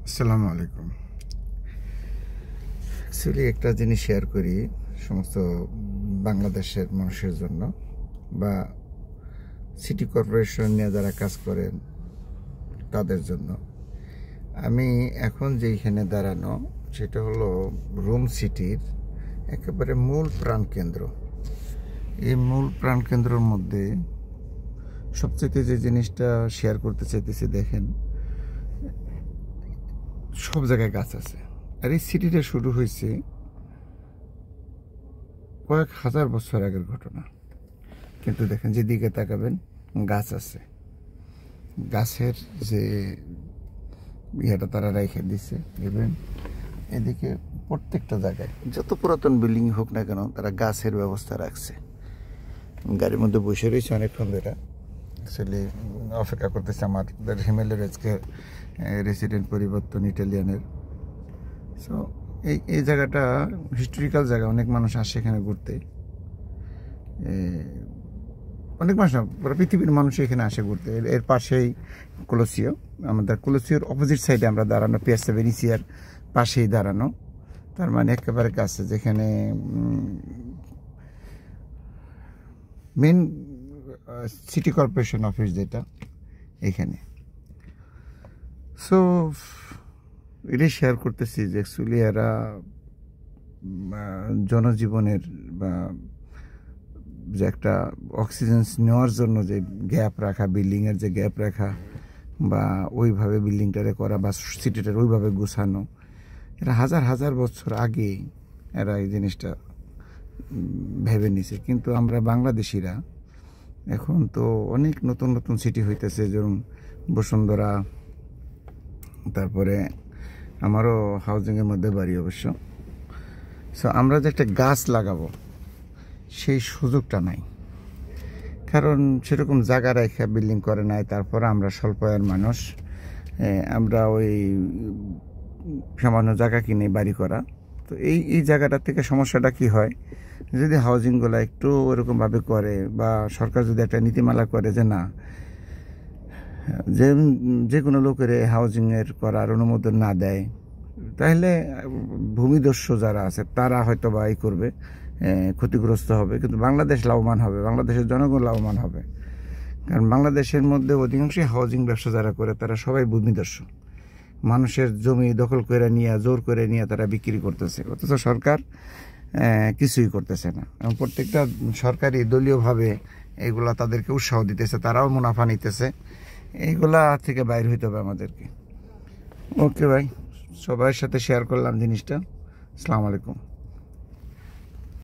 আসসালামু আলাইকুম। অ্যাকচুয়ালি একটা জিনিস শেয়ার করি সমস্ত বাংলাদেশের মানুষের জন্য, বা সিটি কর্পোরেশন নিয়ে যারা কাজ করেন তাদের জন্য। আমি এখন যেইখানে দাঁড়ানো সেটা হলো রুম সিটির একেবারে মূল প্রাণকেন্দ্র। এই মূল প্রাণকেন্দ্রের মধ্যে সবচেয়ে যে জিনিসটা শেয়ার করতে চাইতেছি, দেখেন সব জায়গায় গাছ আছে। আর এই সিটিটা শুরু হয়েছে কয়েক হাজার বছর আগের ঘটনা, কিন্তু দেখেন যেদিকে তাকাবেন গাছ আছে। গাছের যে ইয়েটা তারা রেখে দিছে, দেখবেন এদিকে প্রত্যেকটা জায়গায় যত পুরাতন বিল্ডিং হোক না কেন তারা গাছের ব্যবস্থা রাখছে। গাড়ির মধ্যে বসে রয়েছে অনেকক্ষণ ধরে, অ্যাকচুয়ালি অপেক্ষা করতেছে আমাদের হিমেলের আজকে রেসিডেন্ট পরিবর্তন ইটালিয়ানের। সো এই জায়গাটা হিস্টোরিক্যাল জায়গা, অনেক মানুষ আসে এখানে ঘুরতে। অনেক মানুষ না, পুরো পৃথিবীর মানুষ এখানে আসে ঘুরতে। এর পাশেই কলোসিও, আমাদের কলোসিওর অপোজিট সাইডে আমরা দাঁড়ানো, পিয়াসা ভেনিসিয়ার পাশেই দাঁড়ানো। তার মানে একেবারে কাছে, যেখানে মেন সিটি কর্পোরেশন অফিস যেটা এখানে। সো এটাই শেয়ার করতেছি যে অ্যাকচুয়ালি এরা জনজীবনের বা যে একটা অক্সিজেন নেওয়ার জন্য যে গ্যাপ রাখা, বিল্ডিংয়ের যে গ্যাপ রাখা, বা ওইভাবে বিল্ডিংটারে করা বা সিটিটার ওইভাবে গুছানো, এরা হাজার হাজার বছর আগে এরা এই জিনিসটা ভেবে নিছে। কিন্তু আমরা বাংলাদেশিরা এখন তো অনেক নতুন নতুন সিটি হইতেছে, যেমন বসুন্ধরা, তারপরে আমারও হাউজিংয়ের মধ্যে বাড়ি অবশ্য। সো আমরা যে একটা গাছ লাগাবো সেই সুযোগটা নাই, কারণ সেরকম জায়গা রেখে বিল্ডিং করে নাই। তারপরে আমরা স্বল্প আয়ের মানুষ, আমরা ওই সামান্য জায়গা কিনে বাড়ি করা। তো এই জায়গাটার থেকে সমস্যাটা কি হয়, যদি হাউজিংগুলো একটু ওরকমভাবে করে, বা সরকার যদি একটা নীতিমালা করে যে না, যে কোনো লোকের হাউজিংয়ের করার অনুমোদন না দেয়, তাহলে ভূমিদস্যু যারা আছে তারা হয়তো বা এই করবে, ক্ষতিগ্রস্ত হবে, কিন্তু বাংলাদেশ লাভবান হবে, বাংলাদেশের জনগণ লাভবান হবে। কারণ বাংলাদেশের মধ্যে অধিকাংশই হাউজিং ব্যবসা যারা করে তারা সবাই ভূমিদস্যু, মানুষের জমি দখল করে নিয়ে, জোর করে নিয়ে তারা বিক্রি করতেছে, অথচ সরকার কিছুই করতেছে না। এবং প্রত্যেকটা সরকারি দলীয়ভাবে এগুলা তাদেরকে উৎসাহ দিতেছে, তারাও মুনাফা নিতেছে। এইগুলা থেকে বাইর হইতে হবে আমাদেরকে। ওকে ভাই, সবার সাথে শেয়ার করলাম জিনিসটা। আসসালামু আলাইকুম।